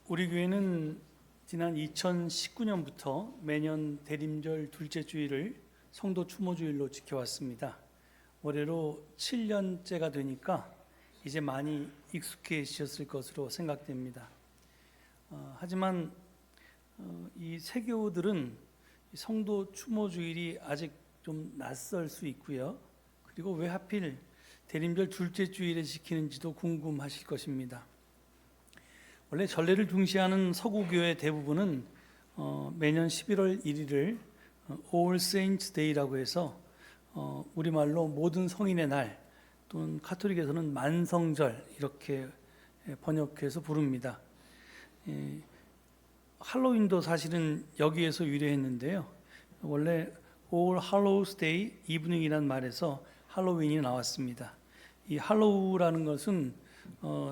우리 교회는 지난 2019년부터 매년 대림절 둘째 주일을 성도 추모주일로 지켜왔습니다. 올해로 7년째가 되니까 이제 많이 익숙해지셨을 것으로 생각됩니다. 하지만 이 세교들은 성도 추모주일이 아직 좀 낯설 수 있고요. 그리고 왜 하필 대림절 둘째 주일에 지키는지도 궁금하실 것입니다. 원래 전례를 중시하는 서구교회 대부분은 매년 11월 1일을 All Saints Day라고 해서 우리말로 모든 성인의 날 또는 카톨릭에서는 만성절 이렇게 번역해서 부릅니다. 할로윈도 사실은 여기에서 유래했는데요. 원래 All Hallows Day 이브닝이라는 말에서 할로윈이 나왔습니다. 이 할로우라는 것은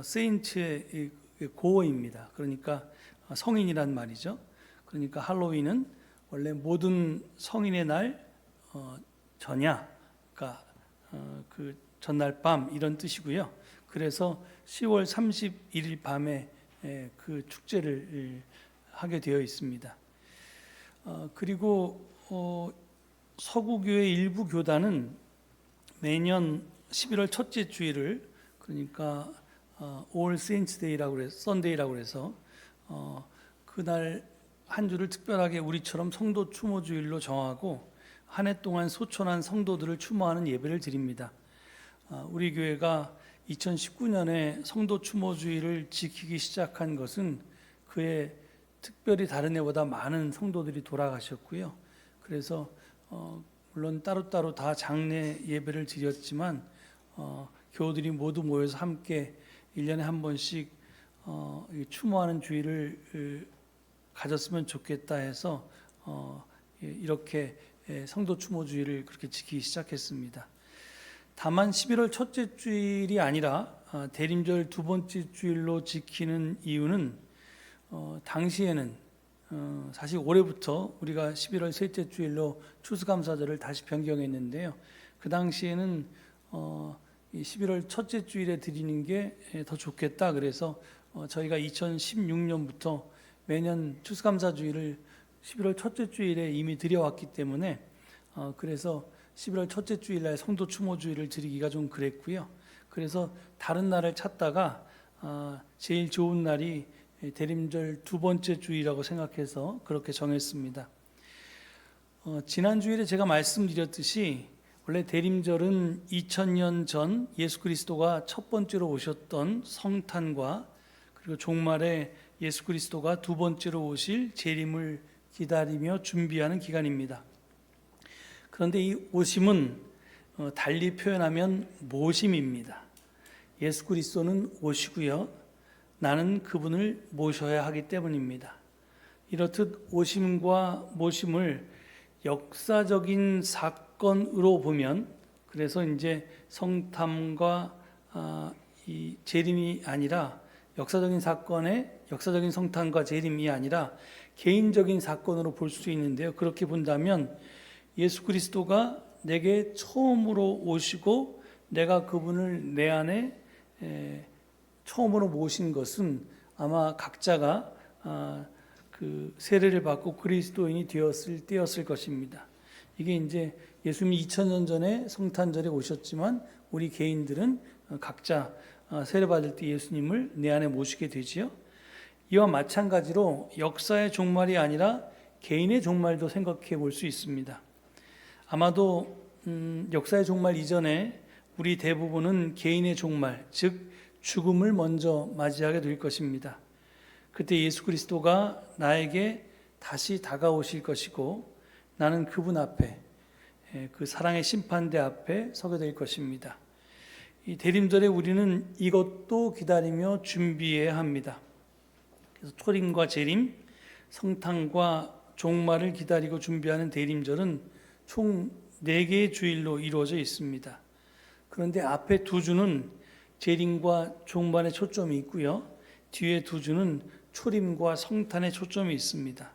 세인트의 고어입니다. 그러니까 성인이란 말이죠. 그러니까 할로윈은 원래 모든 성인의 날 전야, 그러니까 그 전날 밤 이런 뜻이고요. 그래서 10월 31일 밤에 그 축제를 하게 되어 있습니다. 그리고 서구교회 일부 교단은 매년 11월 첫째 주일을 그러니까 All Saints Day라고 해서 Sunday라고 해서 그날 한 주를 특별하게 우리처럼 성도 추모주일로 정하고 한 해 동안 소천한 성도들을 추모하는 예배를 드립니다. 우리 교회가 2019년에 성도 추모주일을 지키기 시작한 것은 그해 특별히 다른 해보다 많은 성도들이 돌아가셨고요. 그래서 물론 따로따로 다 장례 예배를 드렸지만 교우들이 모두 모여서 함께 1년에 한 번씩 추모하는 주일을 가졌으면 좋겠다 해서 이렇게 성도 추모 주일을 그렇게 지키기 시작했습니다. 다만 11월 첫째 주일이 아니라 대림절 두 번째 주일로 지키는 이유는 당시에는 사실 올해부터 우리가 11월 셋째 주일로 추수감사절을 다시 변경했는데요. 그 당시에는 11월 첫째 주일에 드리는 게 더 좋겠다. 그래서 저희가 2016년부터 매년 추수감사주일을 11월 첫째 주일에 이미 드려왔기 때문에 그래서 11월 첫째 주일날 성도 추모주일을 드리기가 좀 그랬고요. 그래서 다른 날을 찾다가 제일 좋은 날이 대림절 두 번째 주일이라고 생각해서 그렇게 정했습니다. 지난 주일에 제가 말씀드렸듯이 원래 대림절은 2000년 전 예수 그리스도가 첫 번째로 오셨던 성탄과 그리고 종말에 예수 그리스도가 두 번째로 오실 재림을 기다리며 준비하는 기간입니다. 그런데 이 오심은 달리 표현하면 모심입니다. 예수 그리스도는 오시고요. 나는 그분을 모셔야 하기 때문입니다. 이렇듯 오심과 모심을 역사적인 사건으로 보면 그래서 이제 성탐과 이 재림이 아니라 역사적인 사건의 역사적인 성탄과 재림이 아니라 개인적인 사건으로 볼 수 있는데요. 그렇게 본다면 예수 그리스도가 내게 처음으로 오시고 내가 그분을 내 안에 처음으로 모신 것은 아마 각자가 그 세례를 받고 그리스도인이 되었을 때였을 것입니다. 이게 이제 예수님이 2000년 전에 성탄절에 오셨지만 우리 개인들은 각자 세례 받을 때 예수님을 내 안에 모시게 되지요. 이와 마찬가지로 역사의 종말이 아니라 개인의 종말도 생각해 볼 수 있습니다. 아마도 역사의 종말 이전에 우리 대부분은 개인의 종말, 즉 죽음을 먼저 맞이하게 될 것입니다. 그때 예수 그리스도가 나에게 다시 다가오실 것이고 나는 그분 앞에 그 사랑의 심판대 앞에 서게 될 것입니다. 이 대림절에 우리는 이것도 기다리며 준비해야 합니다. 그래서 초림과 재림, 성탄과 종말을 기다리고 준비하는 대림절은 총 4개의 주일로 이루어져 있습니다. 그런데 앞에 두 주는 재림과 종말에 초점이 있고요. 뒤에 두 주는 초림과 성탄에 초점이 있습니다.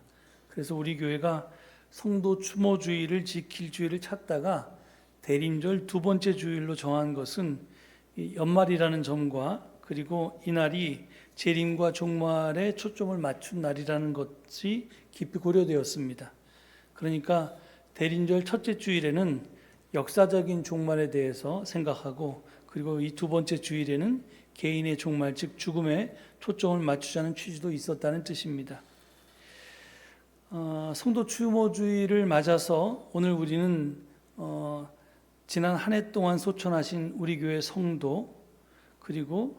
그래서 우리 교회가 성도 추모주일을 지킬 주일을 찾다가 대림절 두 번째 주일로 정한 것은 연말이라는 점과 그리고 이날이 재림과 종말에 초점을 맞춘 날이라는 것이 깊이 고려되었습니다. 그러니까 대림절 첫째 주일에는 역사적인 종말에 대해서 생각하고, 그리고 이 두 번째 주일에는 개인의 종말, 즉 죽음에 초점을 맞추자는 취지도 있었다는 뜻입니다. 성도 추모주의를 맞아서 오늘 우리는 지난 한 해 동안 소천하신 우리 교회 성도, 그리고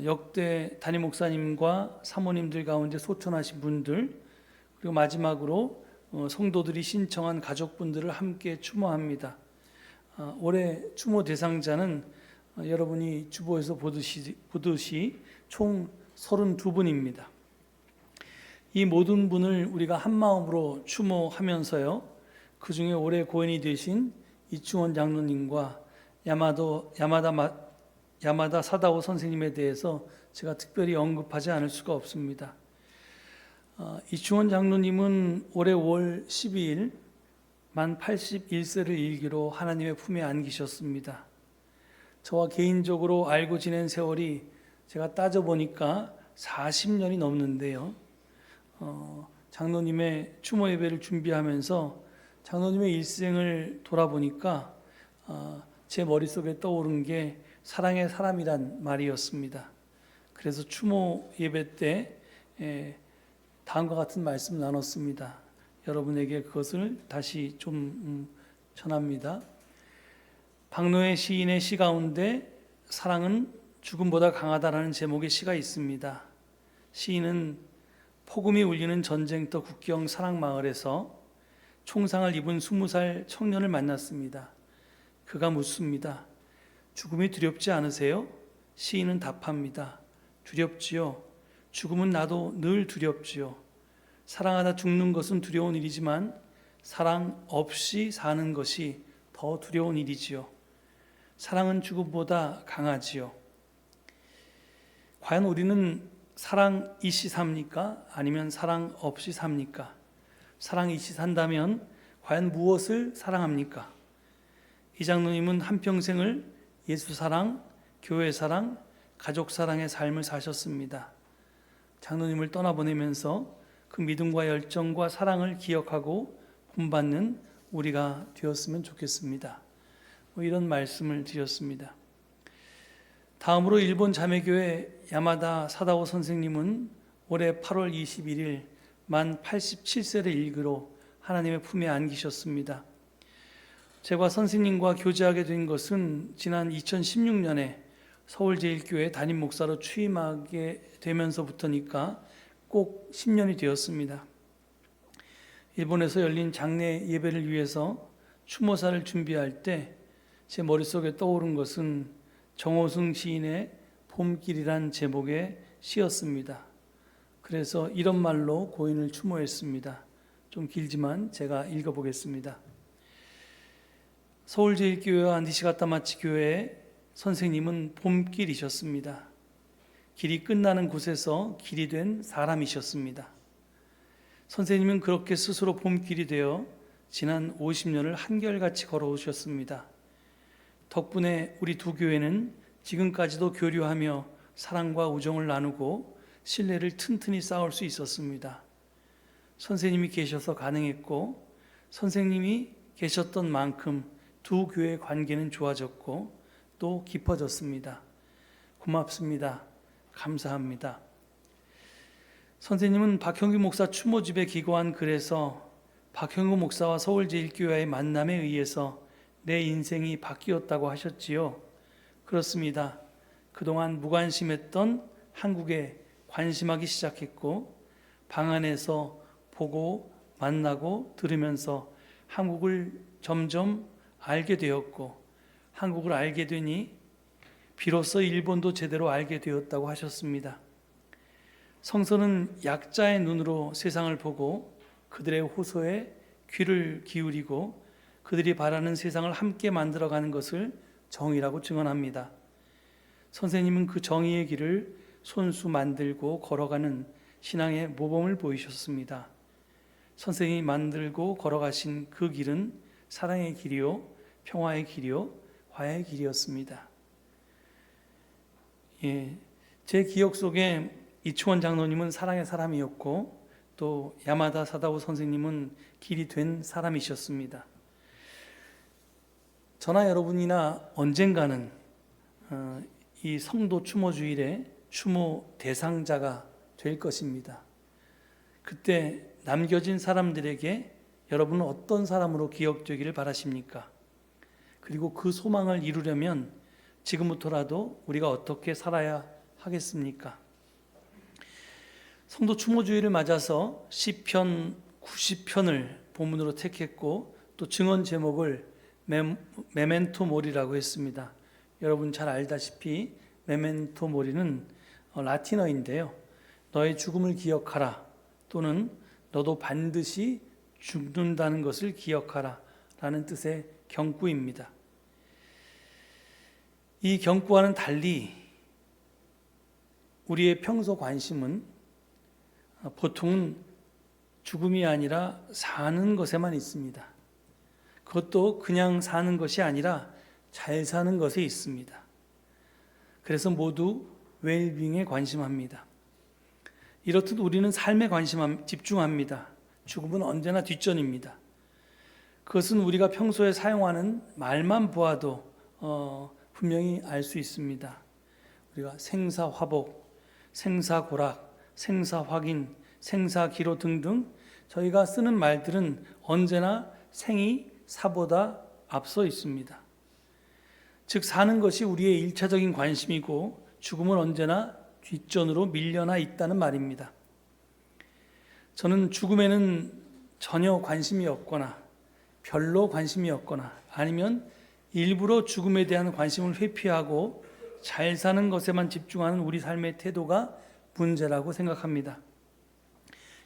역대 담임 목사님과 사모님들 가운데 소천하신 분들, 그리고 마지막으로 성도들이 신청한 가족분들을 함께 추모합니다. 올해 추모 대상자는 여러분이 주보에서 보듯이 총 32분입니다. 이 모든 분을 우리가 한 마음으로 추모하면서요, 그 중에 올해 고인이 되신 이충원 장로님과 야마다 사다오 선생님에 대해서 제가 특별히 언급하지 않을 수가 없습니다. 이충원 장로님은 올해 5월 12일 만 81세를 일기로 하나님의 품에 안기셨습니다. 저와 개인적으로 알고 지낸 세월이 제가 따져보니까 40년이 넘는데요. 장로님의 추모 예배를 준비하면서 장로님의 일생을 돌아보니까 제 머릿속에 떠오른 게 사랑의 사람이란 말이었습니다. 그래서 추모 예배 때 다음과 같은 말씀 나눴습니다. 여러분에게 그것을 다시 좀 전합니다. 박노해 시인의 시 가운데 사랑은 죽음보다 강하다라는 제목의 시가 있습니다. 시인은 폭음이 울리는 전쟁터 국경 사랑마을에서 총상을 입은 20살 청년을 만났습니다. 그가 묻습니다. 죽음이 두렵지 않으세요? 시인은 답합니다. 두렵지요. 죽음은 나도 늘 두렵지요. 사랑하다 죽는 것은 두려운 일이지만 사랑 없이 사는 것이 더 두려운 일이지요. 사랑은 죽음보다 강하지요. 과연 우리는 사랑 있이 삽니까? 아니면 사랑 없이 삽니까? 사랑 있이 산다면 과연 무엇을 사랑합니까? 이 장로님은 한평생을 예수 사랑, 교회 사랑, 가족 사랑의 삶을 사셨습니다. 장로님을 떠나보내면서 그 믿음과 열정과 사랑을 기억하고 본받는 우리가 되었으면 좋겠습니다. 이런 말씀을 드렸습니다. 다음으로 일본 자매교회 야마다 사다오 선생님은 올해 8월 21일 만 87세를 일기로 하나님의 품에 안기셨습니다. 제가 선생님과 교제하게 된 것은 지난 2016년에 서울제일교회 담임 목사로 취임하게 되면서부터니까 꼭 10년이 되었습니다. 일본에서 열린 장례 예배를 위해서 추모사를 준비할 때 제 머릿속에 떠오른 것은 정호승 시인의 봄길이란 제목의 시였습니다. 그래서 이런 말로 고인을 추모했습니다. 좀 길지만 제가 읽어보겠습니다. 서울제일교회와 니시가타마치 교회의 선생님은 봄길이셨습니다. 길이 끝나는 곳에서 길이 된 사람이셨습니다. 선생님은 그렇게 스스로 봄길이 되어 지난 50년을 한결같이 걸어오셨습니다. 덕분에 우리 두 교회는 지금까지도 교류하며 사랑과 우정을 나누고 신뢰를 튼튼히 쌓을 수 있었습니다. 선생님이 계셔서 가능했고 선생님이 계셨던 만큼 두 교회의 관계는 좋아졌고 또 깊어졌습니다. 고맙습니다. 감사합니다. 선생님은 박형규 목사 추모집에 기고한 글에서 박형규 목사와 서울제일교회의 만남에 의해서 내 인생이 바뀌었다고 하셨지요. 그렇습니다. 그동안 무관심했던 한국에 관심하기 시작했고 방 안에서 보고 만나고 들으면서 한국을 점점 알게 되었고 한국을 알게 되니 비로소 일본도 제대로 알게 되었다고 하셨습니다. 성서는 약자의 눈으로 세상을 보고 그들의 호소에 귀를 기울이고 그들이 바라는 세상을 함께 만들어가는 것을 정의라고 증언합니다. 선생님은 그 정의의 길을 손수 만들고 걸어가는 신앙의 모범을 보이셨습니다. 선생님이 만들고 걸어가신 그 길은 사랑의 길이요, 평화의 길이요, 화해의 길이었습니다. 제 기억 속에 이충원 장로님은 사랑의 사람이었고 또 야마다 사다오 선생님은 길이 된 사람이셨습니다. 저나 여러분이나 언젠가는 이 성도 추모 주일의 추모 대상자가 될 것입니다. 그때 남겨진 사람들에게 여러분은 어떤 사람으로 기억되기를 바라십니까? 그리고 그 소망을 이루려면 지금부터라도 우리가 어떻게 살아야 하겠습니까? 성도 추모주일을 맞아서 시편 90편을 본문으로 택했고 또 증언 제목을 메멘토 모리라고 했습니다. 여러분 잘 알다시피 메멘토 모리는 라틴어인데요. 너의 죽음을 기억하라 또는 너도 반드시 죽는다는 것을 기억하라 라는 뜻의 경구입니다. 이 경구와는 달리 우리의 평소 관심은 보통은 죽음이 아니라 사는 것에만 있습니다. 그것도 그냥 사는 것이 아니라 잘 사는 것에 있습니다. 그래서 모두 웰빙에 관심합니다. 이렇듯 우리는 삶에 집중합니다. 죽음은 언제나 뒷전입니다. 그것은 우리가 평소에 사용하는 말만 보아도 분명히 알 수 있습니다. 우리가 생사화복, 생사고락, 생사확인, 생사기로 등등 저희가 쓰는 말들은 언제나 생이 사보다 앞서 있습니다. 즉 사는 것이 우리의 1차적인 관심이고 죽음은 언제나 뒷전으로 밀려나 있다는 말입니다. 저는 죽음에는 전혀 관심이 없거나 별로 관심이 없거나 아니면 일부러 죽음에 대한 관심을 회피하고 잘 사는 것에만 집중하는 우리 삶의 태도가 문제라고 생각합니다.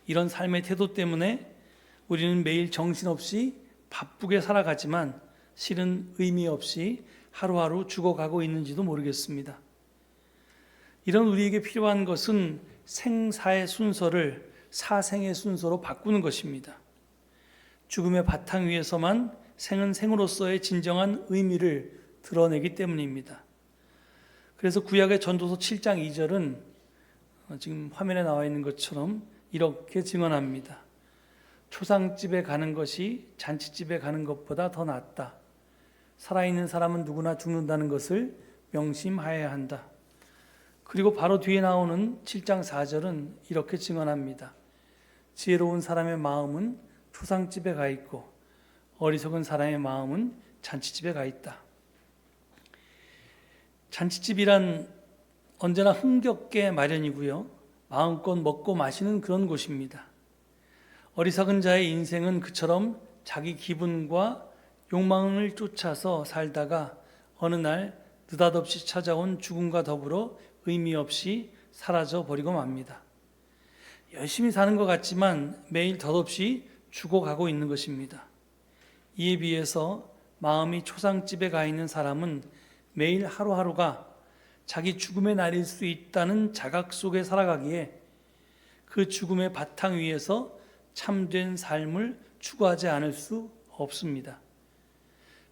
이런 삶의 태도 때문에 우리는 매일 정신없이 바쁘게 살아가지만 실은 의미 없이 하루하루 죽어가고 있는지도 모르겠습니다. 이런 우리에게 필요한 것은 생사의 순서를 사생의 순서로 바꾸는 것입니다. 죽음의 바탕 위에서만 생은 생으로서의 진정한 의미를 드러내기 때문입니다. 그래서 구약의 전도서 7장 2절은 지금 화면에 나와 있는 것처럼 이렇게 증언합니다. 초상집에 가는 것이 잔치집에 가는 것보다 더 낫다. 살아있는 사람은 누구나 죽는다는 것을 명심하여야 한다. 그리고 바로 뒤에 나오는 7장 4절은 이렇게 증언합니다. 지혜로운 사람의 마음은 초상집에 가 있고 어리석은 사람의 마음은 잔치집에 가 있다. 잔치집이란 언제나 흥겹게 마련이고요. 마음껏 먹고 마시는 그런 곳입니다. 어리석은 자의 인생은 그처럼 자기 기분과 욕망을 쫓아서 살다가 어느 날 느닷없이 찾아온 죽음과 더불어 의미 없이 사라져 버리고 맙니다. 열심히 사는 것 같지만 매일 덧없이 죽어가고 있는 것입니다. 이에 비해서 마음이 초상집에 가 있는 사람은 매일 하루하루가 자기 죽음의 날일 수 있다는 자각 속에 살아가기에 그 죽음의 바탕 위에서 참된 삶을 추구하지 않을 수 없습니다.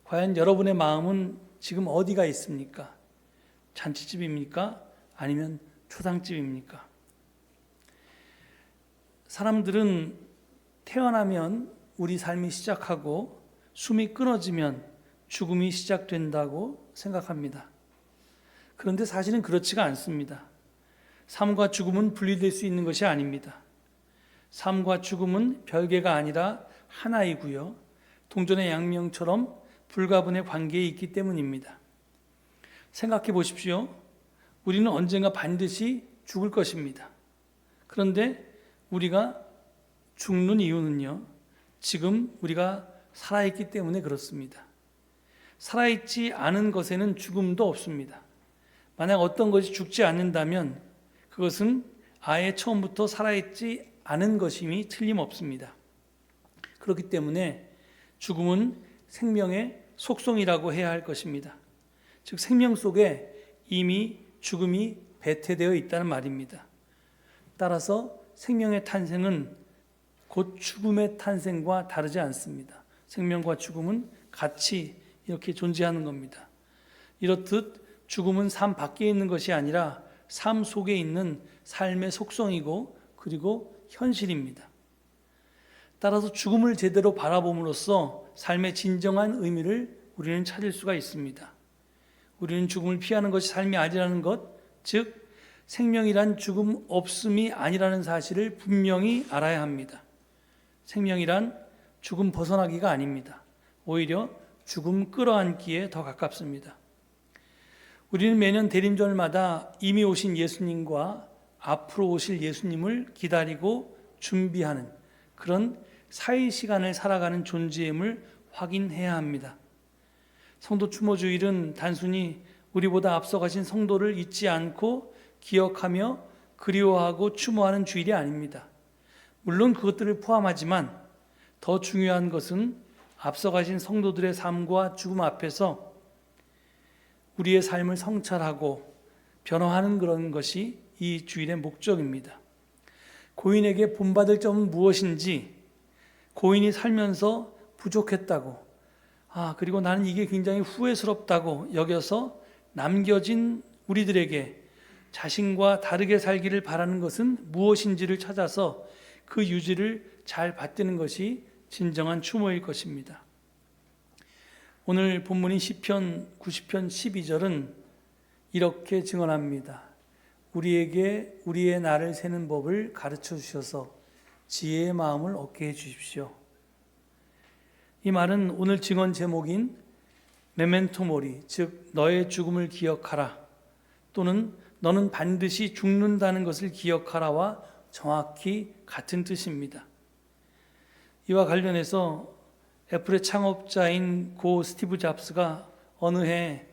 과연 여러분의 마음은 지금 어디가 있습니까? 잔치집입니까? 아니면 초상집입니까? 사람들은 태어나면 우리 삶이 시작하고 숨이 끊어지면 죽음이 시작된다고 생각합니다. 그런데 사실은 그렇지가 않습니다. 삶과 죽음은 분리될 수 있는 것이 아닙니다. 삶과 죽음은 별개가 아니라 하나이고요. 동전의 양면처럼 불가분의 관계에 있기 때문입니다. 생각해 보십시오. 우리는 언젠가 반드시 죽을 것입니다. 그런데 우리가 죽는 이유는요, 지금 우리가 살아있기 때문에 그렇습니다. 살아있지 않은 것에는 죽음도 없습니다. 만약 어떤 것이 죽지 않는다면 그것은 아예 처음부터 살아있지 않은 것임이 틀림없습니다. 그렇기 때문에 죽음은 생명의 속성이라고 해야 할 것입니다. 즉 생명 속에 이미 죽음이 배태되어 있다는 말입니다. 따라서 생명의 탄생은 곧 죽음의 탄생과 다르지 않습니다. 생명과 죽음은 같이 이렇게 존재하는 겁니다. 이렇듯 죽음은 삶 밖에 있는 것이 아니라 삶 속에 있는 삶의 속성이고 그리고 현실입니다. 따라서 죽음을 제대로 바라봄으로써 삶의 진정한 의미를 우리는 찾을 수가 있습니다. 우리는 죽음을 피하는 것이 삶이 아니라는 것, 즉 생명이란 죽음 없음이 아니라는 사실을 분명히 알아야 합니다. 생명이란 죽음 벗어나기가 아닙니다. 오히려 죽음 끌어안기에 더 가깝습니다. 우리는 매년 대림절마다 이미 오신 예수님과 앞으로 오실 예수님을 기다리고 준비하는 그런 사이 시간을 살아가는 존재임을 확인해야 합니다. 성도 추모주일은 단순히 우리보다 앞서가신 성도를 잊지 않고 기억하며 그리워하고 추모하는 주일이 아닙니다. 물론 그것들을 포함하지만 더 중요한 것은 앞서가신 성도들의 삶과 죽음 앞에서 우리의 삶을 성찰하고 변화하는 그런 것이 이 주일의 목적입니다. 고인에게 본받을 점은 무엇인지, 고인이 살면서 부족했다고, 그리고 나는 이게 굉장히 후회스럽다고 여겨서 남겨진 우리들에게 자신과 다르게 살기를 바라는 것은 무엇인지를 찾아서 그 유지를 잘 받드는 것이 진정한 추모일 것입니다. 오늘 본문인 시편 90편 12절은 이렇게 증언합니다. 우리에게 우리의 날을 세는 법을 가르쳐 주셔서 지혜의 마음을 얻게 해 주십시오. 이 말은 오늘 증언 제목인 메멘토 모리, 즉 너의 죽음을 기억하라 또는 너는 반드시 죽는다는 것을 기억하라와 정확히 같은 뜻입니다. 이와 관련해서 애플의 창업자인 고 스티브 잡스가 어느 해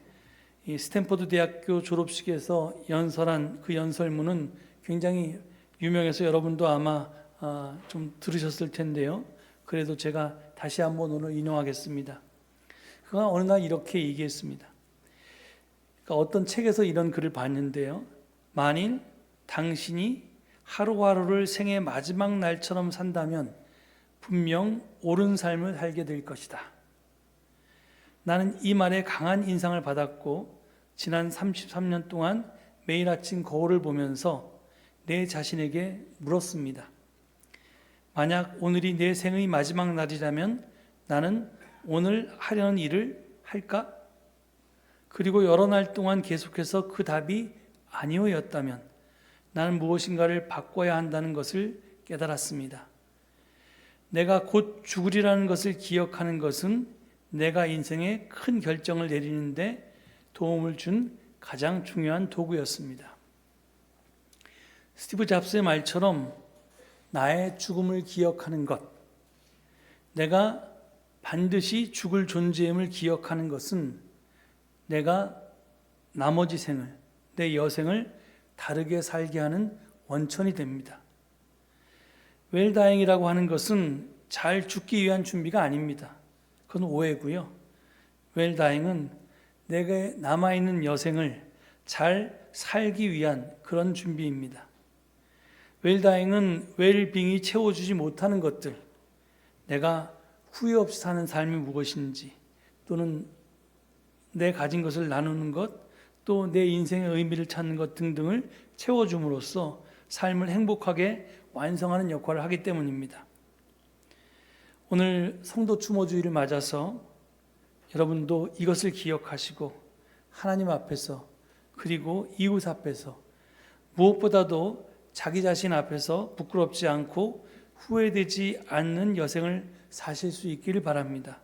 이 스탠퍼드 대학교 졸업식에서 연설한 그 연설문은 굉장히 유명해서 여러분도 아마 좀 들으셨을 텐데요. 그래도 제가 다시 한번 오늘 인용하겠습니다. 그가 어느 날 이렇게 얘기했습니다. 그러니까 어떤 책에서 이런 글을 봤는데요. 만일 당신이 하루하루를 생의 마지막 날처럼 산다면 분명 옳은 삶을 살게 될 것이다. 나는 이 말에 강한 인상을 받았고 지난 33년 동안 매일 아침 거울을 보면서 내 자신에게 물었습니다. 만약 오늘이 내 생의 마지막 날이라면 나는 오늘 하려는 일을 할까? 그리고 여러 날 동안 계속해서 그 답이 아니오였다면 나는 무엇인가를 바꿔야 한다는 것을 깨달았습니다. 내가 곧 죽으리라는 것을 기억하는 것은 내가 인생에 큰 결정을 내리는데 도움을 준 가장 중요한 도구였습니다. 스티브 잡스의 말처럼 나의 죽음을 기억하는 것, 내가 반드시 죽을 존재임을 기억하는 것은 내가 나머지 생을, 내 여생을 다르게 살게 하는 원천이 됩니다. 웰다잉이라고 하는 것은 잘 죽기 위한 준비가 아닙니다. 그건 오해고요. 웰다잉은 내게 남아있는 여생을 잘 살기 위한 그런 준비입니다. 웰다잉은 웰빙이 채워주지 못하는 것들, 내가 후회 없이 사는 삶이 무엇인지 또는 내 가진 것을 나누는 것, 또 내 인생의 의미를 찾는 것 등등을 채워줌으로써 삶을 행복하게 완성하는 역할을 하기 때문입니다. 오늘 성도 추모주의를 맞아서 여러분도 이것을 기억하시고 하나님 앞에서 그리고 이웃 앞에서 무엇보다도 자기 자신 앞에서 부끄럽지 않고 후회되지 않는 여생을 사실 수 있기를 바랍니다.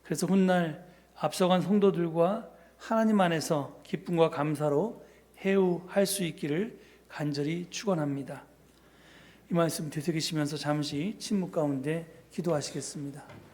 그래서 훗날 앞서간 성도들과 하나님 안에서 기쁨과 감사로 해우할 수 있기를 간절히 축원합니다. 이 말씀 되새기시면서 잠시 침묵 가운데 기도하시겠습니다.